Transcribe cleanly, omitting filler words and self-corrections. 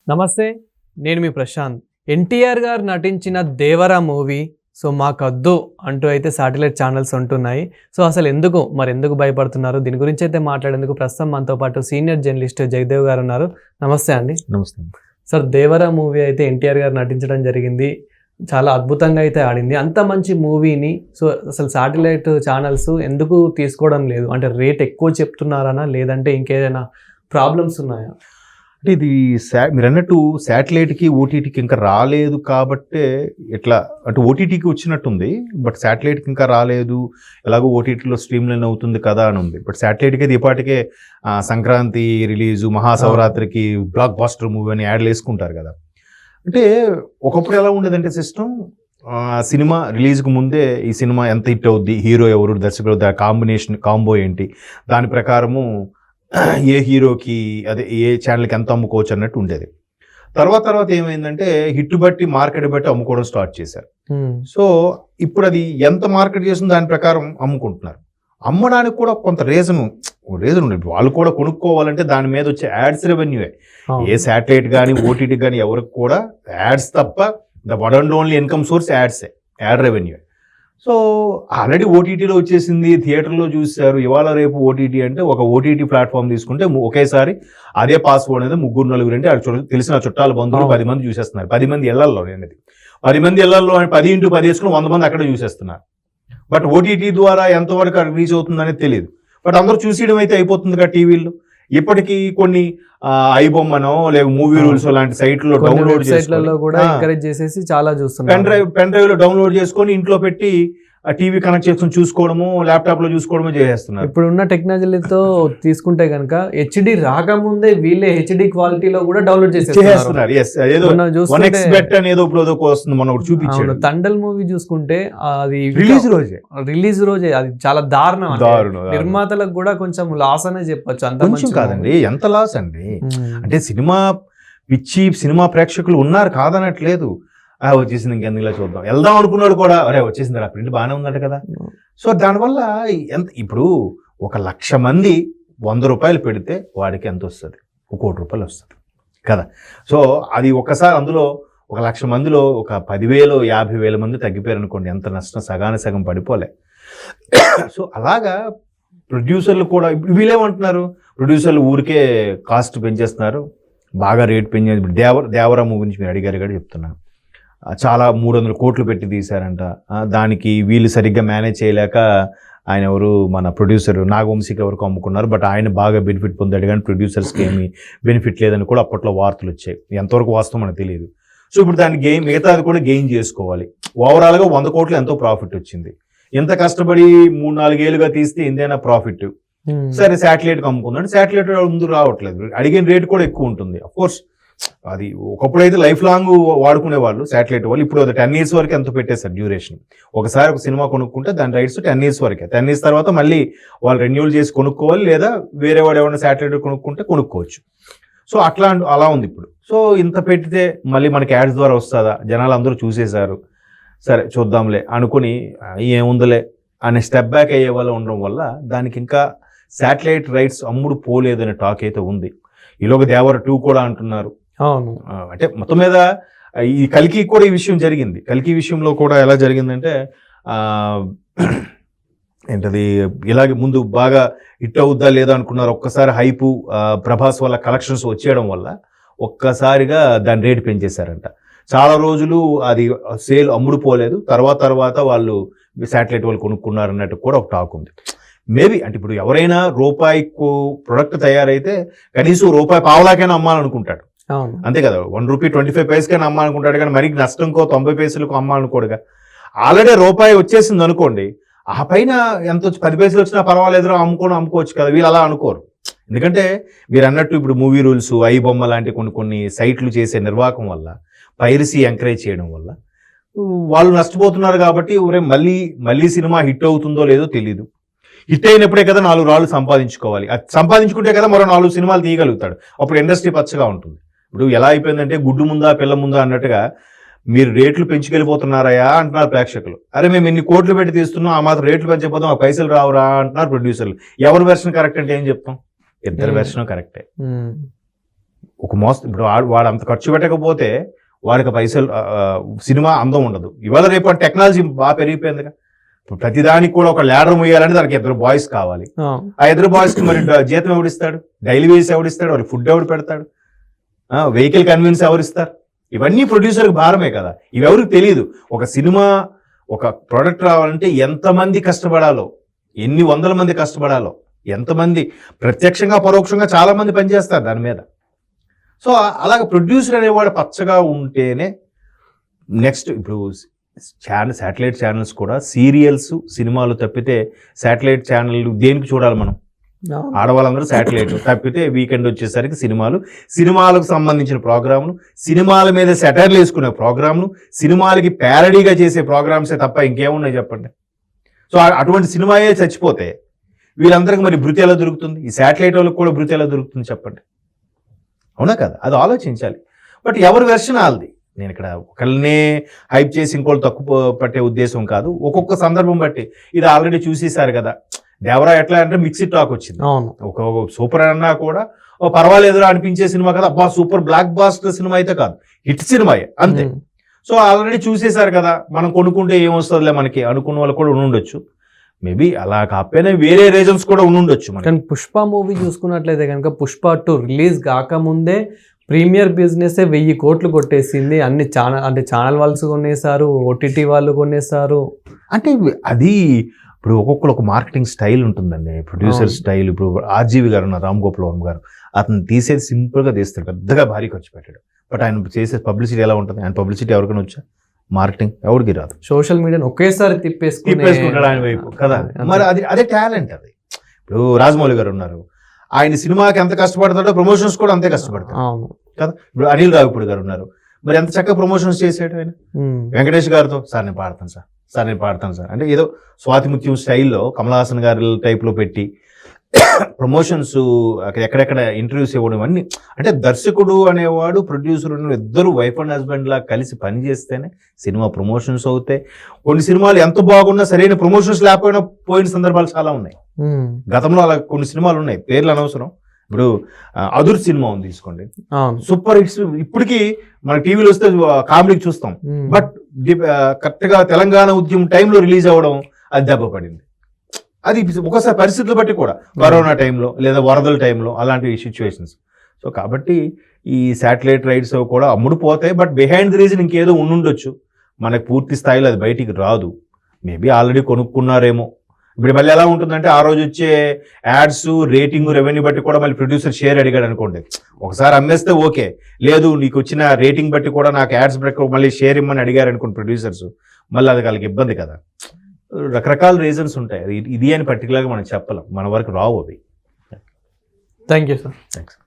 నమస్తే, నేను మీ ప్రశాంత్. ఎన్టీఆర్ గారు నటించిన దేవరా మూవీ మాకద్దు అంటూ అయితే శాటిలైట్ ఛానల్స్ ఉంటున్నాయి. అసలు ఎందుకు భయపడుతున్నారు, దీని గురించి అయితే మాట్లాడేందుకు ప్రస్తుతం మనతో పాటు సీనియర్ జర్నలిస్ట్ జగదేవ్ గారు ఉన్నారు. నమస్తే అండి. నమస్తే సార్. దేవరా మూవీ అయితే ఎన్టీఆర్ గారు నటించడం జరిగింది, చాలా అద్భుతంగా అయితే ఆడింది. అంత మంచి మూవీని అసలు శాటిలైట్ ఛానల్స్ ఎందుకు తీసుకోవడం లేదు? అంటే రేట్ ఎక్కువ చెప్తున్నారనా, లేదంటే ఇంకేదైనా ప్రాబ్లమ్స్ ఉన్నాయా? అంటే ఇది మీరు అన్నట్టు శాటిలైట్కి ఓటీటీకి ఇంకా రాలేదు కాబట్టే ఎట్లా అంటే ఓటీటీకి వచ్చినట్టుంది, బట్ శాటిలైట్కి ఇంకా రాలేదు, ఎలాగో ఓటీటీలో స్ట్రీమ్ లైన్ అవుతుంది కదా అని ఉంది. బట్ శాటిలైట్కి అది ఇప్పటికే సంక్రాంతి రిలీజు, మహాశివరాత్రికి బ్లాక్ బాస్టర్ మూవీ అని యాడ్లు వేసుకుంటారు కదా. అంటే ఒకప్పుడు ఎలా ఉండేదంటే సిస్టమ్, సినిమా రిలీజ్కి ముందే ఈ సినిమా ఎంత హిట్ అవుద్ది, హీరో ఎవరు, దర్శకుడు, కాంబో ఏంటి, దాని ప్రకారము ఏ హీరోకి అదే ఏ ఛానల్కి ఎంత అమ్ముకోవచ్చు అన్నట్టు ఉండేది. తర్వాత ఏమైందంటే హిట్ బట్టి మార్కెట్ బట్టి అమ్ముకోవడం స్టార్ట్ చేశారు. సో ఇప్పుడు అది ఎంత మార్కెట్ చేస్తుందో దాని ప్రకారం అమ్ముకుంటున్నారు. అమ్మడానికి కూడా కొంత రీజన్ ఉండేది. వాళ్ళు కూడా కొనుక్కోవాలంటే దాని మీద వచ్చే యాడ్స్ రెవెన్యూయే. ఏ శాటిలైట్ కానీ ఓటీటీ కానీ ఎవరికి కూడా యాడ్స్ తప్ప the one and only income source యాడ్సే, యాడ్ రెవెన్యూ. సో ఆల్రెడీ ఓటీటీలో వచ్చేసింది, థియేటర్లో చూశారు. ఇవాళ రేపు ఓటీటీ అంటే ఒక ఓటీటీ ప్లాట్ఫామ్ తీసుకుంటే ఒకేసారి అదే పాస్వర్డ్ అనేది 3-4 అంటే తెలిసిన చుట్టాల బంధువులు 10 మంది చూసేస్తున్నారు. 10 మంది ఇళ్లలో అనేది 10 మంది ఇళ్లలో 10x10 వేసుకుని 100 మంది అక్కడే చూసేస్తున్నారు. బట్ ఓటీటీ ద్వారా ఎంతవరకు రీచ్ అవుతుందనేది తెలియదు. బట్ అందరూ చూసేయడం అయితే అయిపోతుంది కదా టీవీలో. ఇప్పటికీ కొన్ని ఐబొమ్మనో లేక మూవీ రూల్స్ లాంటి సైట్లో డౌన్లోడ్ చేసేసి చాలా చూస్తున్నారు. పెన్ డ్రైవ్ లో డౌన్లోడ్ చేసుకొని ఇంట్లో పెట్టి టీవీ కనెక్ట్ చేసుకుని చూసుకోవడము, ల్యాప్టాప్ లో చూసుకోవడము చేసేస్తున్నారు. ఇప్పుడు ఉన్న టెక్నాలజీతో తీసుకుంటే కనుక హెచ్డి రాకముందే వీళ్ళే హెచ్డి క్వాలిటీలో కూడా డౌన్లోడ్ చేసేస్తున్నారు. చూపించాడు తండల్ మూవీ చూసుకుంటే అది రిలీజ్ రోజే అది చాలా దారుణం. నిర్మాతలకు కూడా కొంచెం లాస్ అనే చెప్పొచ్చు. అంత కాదండి, ఎంత లాస్ అండి. అంటే సినిమా పిచ్చి సినిమా ప్రేక్షకులు ఉన్నారు, కాదనట్లేదు. వచ్చేసింది, ఇంకెందుకు ఇలా చూద్దాం, వెళ్దాం అనుకున్నాడు కూడా, అరే వచ్చేసింది ఆ ప్రింట్ బాగానే ఉందంట కదా. సో దానివల్ల ఎంత, ఇప్పుడు 1,00,000 మంది 100 రూపాయలు పెడితే వాడికి ఎంత వస్తుంది? 1 కోటి రూపాయలు వస్తుంది కదా. సో అది ఒకసారి అందులో 1,00,000 మందిలో ఒక 10,000 50,000 మంది తగ్గిపోయారు అనుకోండి, ఎంత నష్టం, సగం పడిపోలే. సో అలాగా ప్రొడ్యూసర్లు కూడా వీళ్ళేమంటున్నారు, ప్రొడ్యూసర్లు ఊరికే కాస్ట్ పెంచేస్తున్నారు, బాగా రేట్ పెంచేది. దేవరా మూవీ గురించి మీరు అడిగారు కూడా చెప్తున్నాను. చాలా 300 కోట్లు పెట్టి తీశారంట. దానికి వీళ్ళు సరిగ్గా మేనేజ్ చేయలేక ఆయన ఎవరు మన ప్రొడ్యూసర్ నాగవంశీకి ఎవరికి అమ్ముకున్నారు. బట్ ఆయన బాగా బెనిఫిట్ పొందాడు, కానీ ప్రొడ్యూసర్స్కి ఏమీ బెనిఫిట్ లేదని కూడా అప్పట్లో వార్తలు వచ్చాయి. ఎంతవరకు వాస్తవం మనకు తెలియదు. సో ఇప్పుడు దాన్ని మిగతాది కూడా గెయిన్ చేసుకోవాలి. ఓవరాల్గా 100 కోట్లు ఎంతో ప్రాఫిట్ వచ్చింది. ఎంత కష్టపడి 3-4 ఏళ్ళుగా తీస్తే ఇంతైనా ప్రాఫిట్. సరే శాటిలైట్కి అమ్ముకుందంటే శాటిలైట్ ముందు రావట్లేదు, అడిగిన రేట్ కూడా ఎక్కువ ఉంటుంది. అఫ్కోర్స్ అది ఒకప్పుడు అయితే లైఫ్ లాంగ్ వాడుకునే వాళ్ళు శాటిలైట్ వాళ్ళు. ఇప్పుడు అది 10 years వరకు ఎంత పెట్టేశారు డ్యూరేషన్. ఒకసారి ఒక సినిమా కొనుక్కుంటే దాని రైట్స్ 10 years వరకే. 10 years తర్వాత మళ్ళీ వాళ్ళు రెన్యూల్ చేసి కొనుక్కోవాలి, లేదా వేరే వాడు ఎవరైనా శాటిలైట్ కొనుక్కుంటే కొనుక్కోవచ్చు. సో అలా ఉంది ఇప్పుడు. సో ఇంత పెట్టితే మళ్ళీ మనకి యాడ్స్ ద్వారా వస్తుందా, జనాలు అందరూ చూసేశారు, సరే చూద్దాంలే అనుకుని ఏముందలే అనే స్టెప్ బ్యాక్ అయ్యే వాళ్ళు ఉండడం వల్ల దానికి ఇంకా శాటిలైట్ రైట్స్ అమ్ముడు పోలేదనే టాక్ అయితే ఉంది. ఈలోగా దేవర 2 కూడా అంటున్నారు. అంటే మొత్తం మీద ఈ కల్కి కూడా ఈ విషయం జరిగింది. కల్కి విషయంలో కూడా ఎలా జరిగిందంటే ఏంటది, ఇలాగే ముందు బాగా హిట్ అవుద్దా లేదా అనుకున్నారు. ఒక్కసారి హైపు ప్రభాస్ వల్ల కలెక్షన్స్ వచ్చేయడం వల్ల ఒక్కసారిగా దాని రేటు పెంచేశారంట. చాలా రోజులు అది సేల్ అమ్ముడు పోలేదు. తర్వాత వాళ్ళు శాటిలైట్ వాళ్ళు కొనుక్కున్నారు అన్నట్టు కూడా ఒక టాక్ ఉంది. మేబీ అంటే ఇప్పుడు ఎవరైనా రూపాయికు ప్రొడక్ట్ తయారైతే కనీసం రూపాయి పావలాకైనా అమ్మాలనుకుంటాడు, అంతే కదా. 1 రూపీ 25 పైసకైనా అమ్మాలనుకుంటాడు, కానీ మరి నష్టంకో 90 పైసలకు అమ్మాలనుకోడుగా. ఆల్రెడీ రూపాయి వచ్చేసింది అనుకోండి, ఆ పైన ఎంత 10 పైసలు వచ్చినా పర్వాలేదు అమ్ముకోవచ్చు కదా. వీళ్ళు అలా అనుకోరు. ఎందుకంటే మీరు అన్నట్టు ఇప్పుడు మూవీ రూల్స్, ఐబొమ్మ లాంటి కొన్ని సైట్లు చేసే నిర్వాహకం వల్ల, పైరసీ ఎంకరేజ్ చేయడం వల్ల వాళ్ళు నష్టపోతున్నారు. కాబట్టి మళ్ళీ సినిమా హిట్ అవుతుందో లేదో తెలీదు. హిట్ అయినప్పుడే కదా 4 రాళ్ళు సంపాదించుకోవాలి. అది సంపాదించుకుంటే కదా మరో 4 సినిమాలు తీయగలుగుతాడు. అప్పుడు ఇండస్ట్రీ పచ్చగా ఉంటుంది. ఇప్పుడు ఎలా అయిపోయిందంటే గుడ్డు ముందా పిల్ల ముందా అన్నట్టుగా మీరు రేట్లు పెంచుకెళ్ళిపోతున్నారయా అంటున్నారు ప్రేక్షకులు. అరే మేము ఇన్ని కోట్లు పెట్టి తీస్తున్నాం, ఆ మాత్రం రేట్లు పెంచకపోతాం, ఆ పైసలు రావురా అంటున్నారు ప్రొడ్యూసర్లు. ఎవరి వెర్షన్ కరెక్ట్ అంటే ఏం చెప్తాం? ఇద్దరు వెర్షన్ కరెక్టే. ఒక ఇప్పుడు వాడు అంత ఖర్చు పెట్టకపోతే వాడికి పైసలు సినిమా అందం ఉండదు. ఇవాళ రేపు టెక్నాలజీ బాగా పెరిగిపోయిందిగా. ఇప్పుడు ప్రతిదానికి కూడా ఒక ల్యాడర్ మొయ్యాలంటే దానికి 2 బాయ్స్ కావాలి. ఆ 2 బాయ్స్కి మరి జీతం ఎవడిస్తాడు? డైలీ వేస్ ఎవడిస్తాడు? వాళ్ళు ఫుడ్ ఎవడు పెడతాడు? వెహికల్ కన్వీన్స్ ఎవరిస్తారు? ఇవన్నీ ప్రొడ్యూసర్కి భారమే కదా. ఇవి ఎవరికి తెలియదు. ఒక సినిమా ఒక ప్రోడక్ట్ రావాలంటే ఎంతమంది కష్టపడాలో, ఎన్ని వందల మంది కష్టపడాలో, ఎంతమంది ప్రత్యక్షంగా పరోక్షంగా చాలా మంది పనిచేస్తారు దాని మీద. సో అలాగ ప్రొడ్యూసర్ అనేవాడు పచ్చగా ఉంటేనే నెక్స్ట్ ఇప్పుడు శాటిలైట్ ఛానల్స్ కూడా సీరియల్స్ సినిమాలు తప్పితే శాటిలైట్ ఛానల్ దేనికి చూడాలి మనం? ఆడవాళ్ళందరూ శాటిలైట్ తప్పితే వీకెండ్ వచ్చేసరికి సినిమాలకు సంబంధించిన ప్రోగ్రాములు, సినిమాల మీద సెటర్లు వేసుకునే ప్రోగ్రాములు, సినిమాలకి ప్యారడీగా చేసే ప్రోగ్రామ్సే తప్ప ఇంకేమున్నాయి చెప్పండి. సో అటువంటి సినిమాయే చచ్చిపోతే వీళ్ళందరికీ మరి భృతి ఎలా దొరుకుతుంది? ఈ శాటిలైట్ వాళ్ళకి కూడా భృతి ఎలా దొరుకుతుంది చెప్పండి? అవునా కదా? అది ఆలోచించాలి. బట్ ఎవరి వెర్షన్ వాళ్ళది. నేను ఇక్కడ ఒకళ్ళనే హైప్ చేసి ఇంకోళ్ళు తక్కువ పట్టే ఉద్దేశం కాదు. ఒక్కొక్క సందర్భం బట్టి ఇది ఆల్రెడీ చూసేశారు కదా. దేవరా ఎట్లా అంటే మిక్స్డ్ టాక్ వచ్చింది. ఒక సూపర్ అన్నా కూడా పర్వాలేదురా అనిపించే సినిమా కదా, అబ్బా సూపర్ బ్లాక్ బాస్టర్ సినిమా అయితే కాదు, హిట్ సినిమాయే అంతే. సో ఆల్రెడీ చూసేశారు కదా, మనం కొనుక్కుంటే ఏమొస్తుందిలే మనకి అనుకున్న వాళ్ళు కూడా ఉండొచ్చు. మేబీ అలా కాకపోయినా వేరే రీజన్స్ కూడా ఉండొచ్చు. కానీ పుష్ప మూవీ చూసుకున్నట్లయితే కనుక పుష్ప 2 రిలీజ్ కాకముందే ప్రీమియర్ బిజినెస్ 1000 కోట్లు కొట్టేసింది. అన్ని ఛానల్ వాళ్ళు కొనేసారు, ఓటీటీ వాళ్ళు కొనేసారు. అంటే అది ఇప్పుడు ఒక్కొక్కరు ఒక మార్కెటింగ్ స్టైల్ ఉంటుందండి, ప్రొడ్యూసర్ స్టైల్. ఇప్పుడు ఆర్జీవి గారు ఉన్నారు, రామ్ గోపాల్ వర్మ గారు, అతను తీసేది సింపుల్గా తీస్తాడు, పెద్దగా భారీ ఖర్చు పెట్టాడు. బట్ ఆయన చేసే పబ్లిసిటీ ఎలా ఉంటుంది? ఆయన పబ్లిసిటీ ఎవరికైనా వచ్చా? మార్కెటింగ్ ఎవరికి రాదు. సోషల్ మీడియాని ఒకేసారి తిప్పేసుకుంటాడు ఆయన వైపు కదా. మరి అదే టాలెంట్ అది. ఇప్పుడు రాజమౌళి గారు ఉన్నారు, ఆయన సినిమాకి ఎంత కష్టపడతాడో ప్రమోషన్స్ కూడా అంతే కష్టపడతాడు కదా. ఇప్పుడు అనిల్ రావిపూడి గారు ఉన్నారు, మరి ఎంత చక్కగా ప్రమోషన్స్ చేసాడు ఆయన. వెంకటేష్ గారితో సార్ నేను పాడతాను సార్ అంటే ఏదో స్వాతిముత్యం స్టైల్లో కమల్ హాసన్ గారి టైప్లో పెట్టి ప్రమోషన్స్ ఎక్కడెక్కడ ఇంటర్వ్యూస్ ఇవ్వడం అన్ని. అంటే దర్శకుడు అనేవాడు ప్రొడ్యూసర్ ఇద్దరు వైఫ్ అండ్ హస్బెండ్ లా కలిసి పనిచేస్తేనే సినిమా ప్రమోషన్స్ అవుతాయి. కొన్ని సినిమాలు ఎంత బాగున్నా సరైన ప్రమోషన్స్ లేకపోయినా పోయిన సందర్భాలు చాలా ఉన్నాయి. గతంలో అలా కొన్ని సినిమాలు ఉన్నాయి, పేర్లు అనవసరం. ఇప్పుడు అదుర్ సినిమా ఉంది తీసుకోండి, సూపర్ హిట్స్. ఇప్పటికీ మన టీవీలో వస్తే కామెడీకి చూస్తాం. బట్ కరెక్ట్ గా తెలంగాణ ఉద్యమం టైంలో రిలీజ్ అవ్వడం అది దెబ్బ పడింది. అది ఒకసారి పరిస్థితులు బట్టి కూడా, కరోనా టైంలో లేదా వరదల టైంలో అలాంటి సిచ్యువేషన్స్. సో కాబట్టి ఈ శాటిలైట్ రైట్స్ కూడా అమ్ముడుపోతాయి. బట్ బిహైండ్ ది రీజన్ ఇంకేదో ఉండుండొచ్చు, మనకు పూర్తి స్థాయిలో అది బయటికి రాదు. మేబీ ఆల్రెడీ కొనుక్కున్నారేమో. ఇప్పుడు మళ్ళీ ఎలా ఉంటుందంటే ఆ రోజు వచ్చే యాడ్స్, రేటింగ్, రెవెన్యూ బట్టి కూడా మళ్ళీ ప్రొడ్యూసర్ షేర్ అడిగాడు అనుకోండి, ఒకసారి అమ్మేస్తే ఓకే, లేదు నీకు వచ్చిన రేటింగ్ బట్టి కూడా నాకు యాడ్స్ బట్టి మళ్ళీ షేర్ ఇమ్మని అడిగారు అనుకోండి ప్రొడ్యూసర్స్, మళ్ళీ అది వాళ్ళకి ఇబ్బంది కదా. రకరకాల రీజన్స్ ఉంటాయి. ఇది అని పర్టికులర్గా మనం చెప్పలేం, మన వరకు రావు అవి. Thank you sir. థ్యాంక్స్.